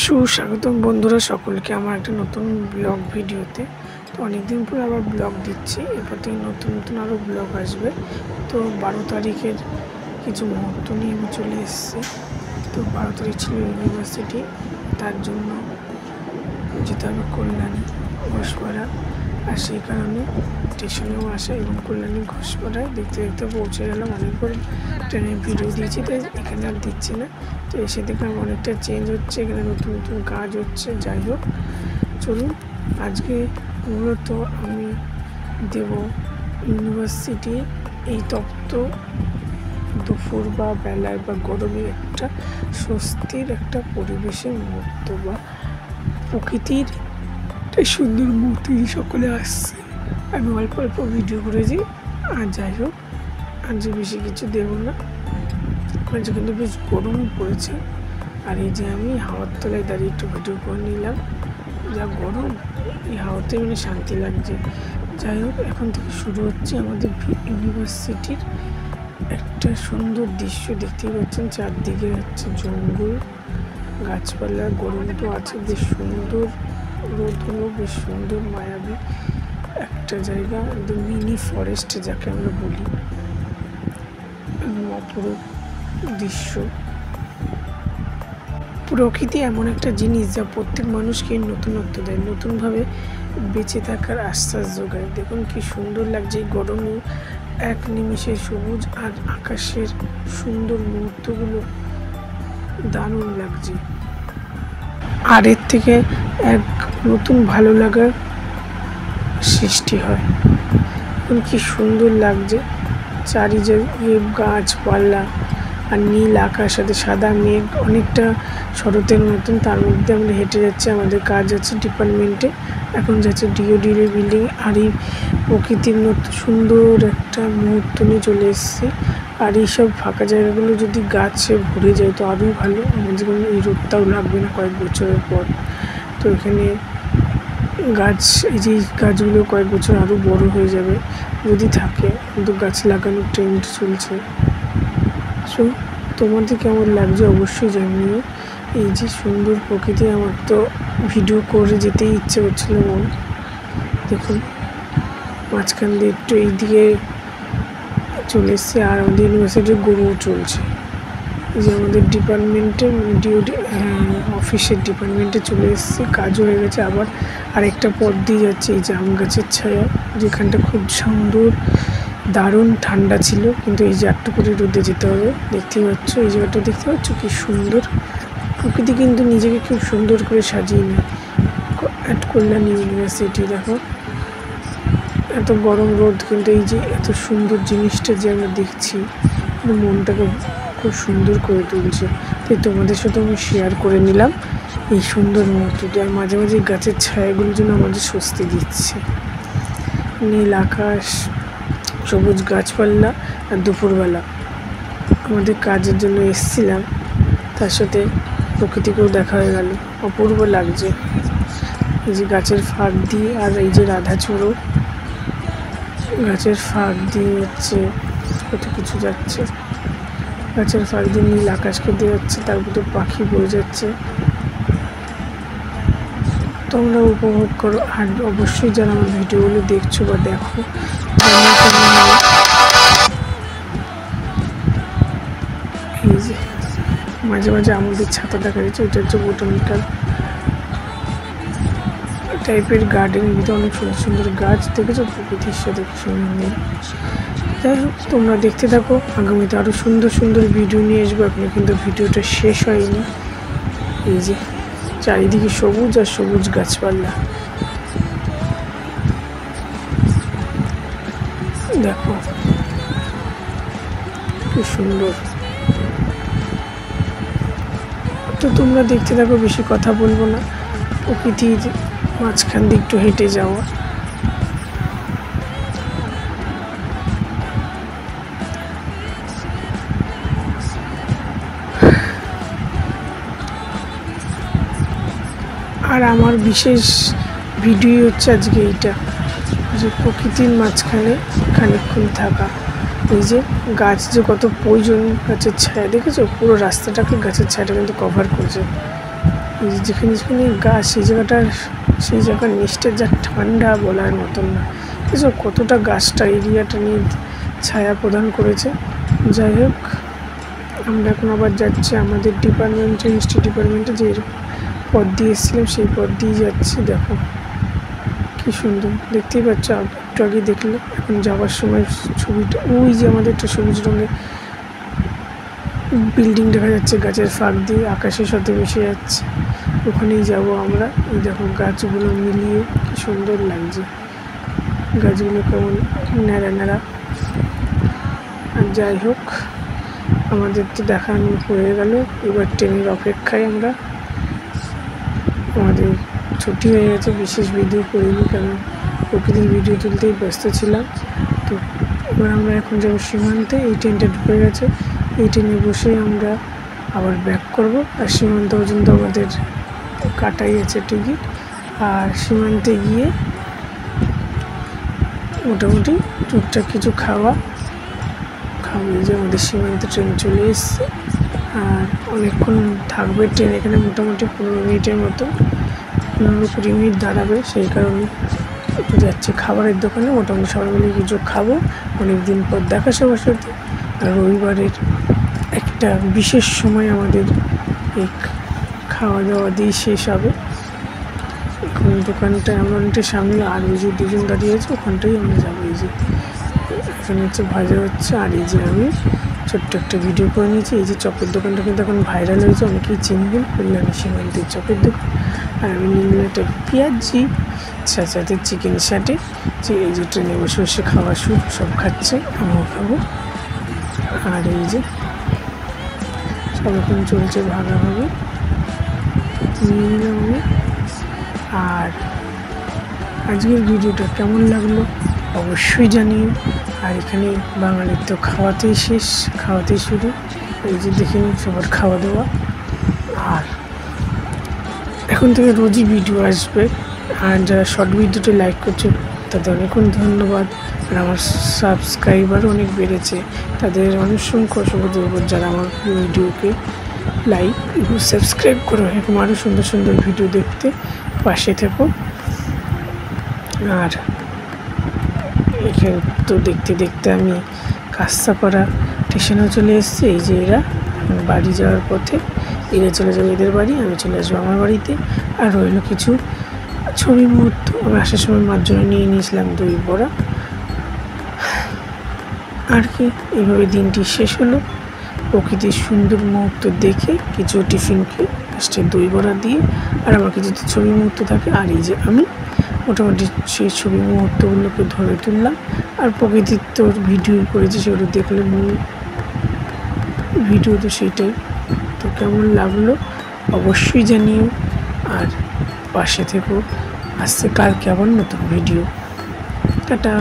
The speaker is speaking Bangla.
সুস্বাগতম বন্ধুরা সকলকে আমার একটা নতুন ব্লগ ভিডিওতে। তো অনেকদিন পর আবার ব্লগ দিচ্ছি, এরপর থেকে নতুন নতুন আরও ব্লগ আসবে। তো 12 তারিখের কিছু মুহূর্ত নিয়ে আমি চলে এসেছি। তো 12 তারিখ ছিল ইউনিভার্সিটি, তার জন্য যেতে হবে কল্যাণী ঘোষপাড়া, আর সেই কারণে স্টেশনেও আসা এবং কল্যাণী ঘোষপাড়ায় দেখতে দেখতে পৌঁছে গেলাম। অনেকবার ট্রেনের ভিডিও দিয়েছি, তাই এখানে আর দিচ্ছি না। তো এসে দেখলাম অনেকটা চেঞ্জ হচ্ছে, এখানে নতুন নতুন কাজ হচ্ছে। যাই হোক, চলুন আজকে মূলত আমি দেব ইউনিভার্সিটি এই তপ্ত দুপুর বা বেলায় বা গরমে একটা স্বস্তির একটা পরিবেশের মুহূর্ত বা প্রকৃতির একটা সুন্দর মুহূর্ত সকলে আসছে। আমি অল্প অল্প ভিডিও করেছি, আর যাই হোক আজ বেশি কিছু দেবো না। আজ কিন্তু বেশ গরম পড়েছে, আর এই যে আমি হাওয়ার তলায় দাঁড়িয়ে একটু ভিডিও করে নিলাম। যা গরম, এই হাওয়াতে মানে শান্তি লাগছে। যাই হোক, এখন থেকে শুরু হচ্ছে আমাদের ইউনিভার্সিটির একটা সুন্দর দৃশ্য। দেখতেই পাচ্ছেন চারদিকে হচ্ছে জঙ্গল, গাছপালা, গরম তো আছে, বেশ সুন্দর রোদ হলো, বেশ সুন্দর মায়াবী একটা জায়গা, একদম মিনি ফরেস্ট যাকে আমরা বলি। অপরূপ দৃশ্য। প্রকৃতি এমন একটা জিনিস যা প্রত্যেক মানুষকে নতুনত্ব দেয়, নতুনভাবে বেঁচে থাকার আশ্বাস যোগায়। দেখুন কি সুন্দর লাগছে গরমে, এক নিমিষে সবুজ আর আকাশের সুন্দর মুহূর্তগুলো দারুণ লাগছে। আর এর থেকে এক নতুন ভালো লাগার সৃষ্টি হয়। দেখুন কি সুন্দর লাগছে, চারিদিকে গাছপালা আর নীল আকাশ, সাথে সাদা মেঘ, অনেকটা শরতের মতন। তার মধ্যে আমরা হেঁটে যাচ্ছি, আমাদের কাজ আছে ডিপার্টমেন্টে, এখন যাচ্ছে ডিওডির বিল্ডিং। আর এই প্রকৃতির মতো সুন্দর একটা মুহূর্ত নিয়ে চলে এসেছি। আর এইসব ফাঁকা জায়গাগুলো যদি গাছে ভরে যায় তো আরোই ভালো, আমাদের কোনো এই রোদটাও লাগবে না কয়েক বছরের পর। তো এখানে গাছ, এই যে গাছগুলো কয়েক বছর আরও বড় হয়ে যাবে যদি থাকে, কিন্তু গাছ লাগানোর ট্রেন্ড চলছে। সো তোমাদের কেমন লাগছে অবশ্যই জানিও। এই যে সুন্দর প্রকৃতি, আমার তো ভিডিও করে যেতেই ইচ্ছে করছিল মন। দেখুন মাঝখান দিয়ে একটু এইদিকে চলে এসছে, আর আমাদের ইউনিভার্সিটির গরুও চলছে। এই যে আমাদের ডিপার্টমেন্টের ডিউটি অফিসের ডিপার্টমেন্টে চলে এসেছি, কাজও হয়ে গেছে। আবার আরেকটা পথ দিয়ে যাচ্ছে, এই যে আম গাছের ছায়া, যেখানটা খুব সুন্দর দারুণ ঠান্ডা ছিল, কিন্তু এই যে একটু করে রোদে যেতে হবে। দেখতেই পাচ্ছ এই জায়গাটা, দেখতে পাচ্ছ কি সুন্দর প্রকৃতি, কিন্তু নিজেকে খুব সুন্দর করে সাজিয়ে নেয়। কল্যাণী ইউনিভার্সিটি দেখো, এত গরম রোদ, কিন্তু এই যে এত সুন্দর জিনিসটা যে আমরা দেখছি, মনটাকে খুব সুন্দর করে তুলছে। তাই তোমাদের সাথে আমি শেয়ার করে নিলাম এই সুন্দর মুহূর্তটি। আর মাঝে মাঝে গাছের ছায়াগুলোর জন্য আমাদের স্বস্তি দিচ্ছে। নীল আকাশ, সবুজ গাছপালা, আর দুপুরবেলা আমাদের কাজের জন্য এসেছিলাম, তার সাথে প্রকৃতিকেও দেখা হয়ে গেল, অপূর্ব লাগছে। এই যে গাছের ফাঁক দিয়ে, আর এই যে রাধাচূড়ো, গাছের ফাঁক দিয়ে হচ্ছে কত কিছু যাচ্ছে, গাছের ফাঁক দিয়ে নীল আকাশ কেটে যাচ্ছে, তার মধ্যে পাখি বয়ে যাচ্ছে। তোমরা উপভোগ করো, আর অবশ্যই যারা আমার ভিডিওগুলো দেখছো বা দেখো, এই যে মাঝে মাঝে আমাদের ছাতা দেখা যাচ্ছে, ওইটা হচ্ছে বোটানিক্যাল টাইপের গার্ডেন। ভিতরে অনেক সুন্দর সুন্দর গাছ দেখেছো, প্রকৃতির সাথে সুন্দর। যাই হোক, তোমরা দেখতে থাকো, আগামীতে আরও সুন্দর সুন্দর ভিডিও নিয়ে আসবো। এখন কিন্তু ভিডিওটা শেষ হয়নি। এই যে চারিদিকে সবুজ আর সবুজ গাছপালা, দেখো কি সুন্দর। তো তোমরা দেখতে থাকো, বেশি কথা বলবো না, প্রকৃতির মাঝখান দিয়ে একটু হেঁটে যাওয়া। আর আমার বিশেষ ভিডিও হচ্ছে আজকে এইটা, যে প্রকৃতির মাঝখানে খানিকক্ষণ থাকা। এই যে গাছ যে কত প্রয়োজন, গাছের ছায়া দেখেছো, পুরো রাস্তাটাকে গাছের ছায়াটা কিন্তু কভার করছে। এই যেখানে যেখানে গাছ সেই জায়গার নিচটা যা ঠান্ডা বলার মতন না। এসব কতটা গাছটা এরিয়াটা নিয়ে ছায়া প্রদান করেছে। যাই হোক, আমরা এখন আবার যাচ্ছি আমাদের ডিপার্টমেন্টে, হিস্ট্রি ডিপার্টমেন্টে যে পথ দিয়ে এসেছিলাম সেই পথ দিয়ে যাচ্ছি। দেখো কি সুন্দর, দেখতেই পাচ্ছ, একটু আগে দেখলে। এখন যাওয়ার সময় ছবিটা, ওই যে আমাদের একটা সবুজ রঙের বিল্ডিং দেখা যাচ্ছে গাছের ফাঁক দিয়ে, আকাশের সাথে মিশে যাচ্ছে, ওখানেই যাব আমরা। এই দেখো গাছগুলো মিলিয়ে কি সুন্দর লাগছে, গাছগুলো কেমন ন্যাড়া ন্যাড়া। আর যাই হোক, আমাদের তো দেখানো হয়ে গেল, এবার ট্রেনের অপেক্ষায় আমরা। আমাদের ছুটি হয়ে গেছে, বিশেষ ভিডিও করিনি কারণ প্রকৃতির ভিডিও তুলতেই ব্যস্ত ছিলাম। তো এবার আমরা এখন যাবো সীমান্তে। এই ট্রেনটা ঢুকে গেছে, এই ট্রেনে বসেই আমরা আবার ব্যাক করব। আর সীমান্ত পর্যন্ত আমাদের কাটাই আছে টিকিট। আর সীমান্তে গিয়ে মোটামুটি টুকটাক কিছু খাওয়া যে আমাদের সীমান্তে ট্রেন চলে এসছে। আর অনেকক্ষণ থাকবে ট্রেন এখানে, মোটামুটি 15 মিনিটের মতো, 15-20 মিনিট দাঁড়াবে। সেই কারণে একটু যাচ্ছি খাবারের দোকানে, মোটামুটি সবাই মিলে কিছু খাবো। অনেক দিন পর দেখা সবার সাথে। আর রবিবারের একটা বিশেষ সময় আমাদের এই খাওয়া দাওয়া দিয়ে শেষ হবে। এখন দোকানটা অনেকটা সামনে, আর ওই যে দুজন দাঁড়িয়ে আছে ওখানটাই আমরা যাবো। এই যে এখানে হচ্ছে ভাজা হচ্ছে, আর এই যে আমি ছোট্ট একটা ভিডিও করে নিয়েছি। এই যে চপের দোকানটা কিন্তু এখন ভাইরাল হয়েছে, অনেকেই চিনবেন, কল্যাণী সীমান্তের চপের দোকান। আর আমি নিলাম একটা পেঁয়াজি, সাথে চিকেন সাটে। যে এই যে ট্রেনে বসে বসে খাওয়া শুরু, সব খাচ্ছে, আমিও খাবো। আর এই যে সব এখন চলছে ভাগাভাগি, নিয়ে নিলাম আমি। আর আজকের ভিডিওটা কেমন লাগলো অবশ্যই জানিও। আর এখানে বাঙালির তো খাওয়াতেই শেষ, খাওয়াতেই শুরু। এই যে দেখে নিন সবার খাওয়া দাওয়া। আর এখন থেকে রোজই ভিডিও আসবে। আর যারা শর্ট ভিডিওতে লাইক করছে তাদের অনেক ধন্যবাদ। আর আমার সাবস্ক্রাইবার অনেক বেড়েছে, তাদের অসংখ্য ধন্যবাদ যারা আমার ভিডিওকে লাইক এবং সাবস্ক্রাইব করো। এরকম আরও সুন্দর সুন্দর ভিডিও দেখতে পাশে থেকো। আর এখানে তো দেখতে দেখতে আমি কাঁচাপাড়া স্টেশনেও চলে এসেছি। এই যে এরা বাড়ি যাওয়ার পথে, এরা চলে যাবে এদের বাড়ি, আমি চলে আসবো আমার বাড়িতে। আর রইল কিছু ছবি মুহূর্ত। আমি আসার সময় মার জন্য নিয়ে নিয়েছিলাম দই বড়া। আর কি, এইভাবে দিনটি শেষ হলো প্রকৃতির সুন্দর মুহূর্ত দেখে, কিছু টিফিন খেয়ে, লাস্টে দই বড়া দিয়ে। আর আমার কিছু ছবি মুহূর্ত থাকে। আর এই যে আমি মোটামুটি সেই ছবি মুহূর্তগুলোকে ধরে তুললাম। আর প্রকৃতির তো ভিডিও করেছি, সেগুলো দেখলে মূল ভিডিও তো সেইটাই। তো কেমন লাগলো অবশ্যই জানিও। আর পাশে থেকো, আসছে কালকে আবার নতুন ভিডিও। টাটা।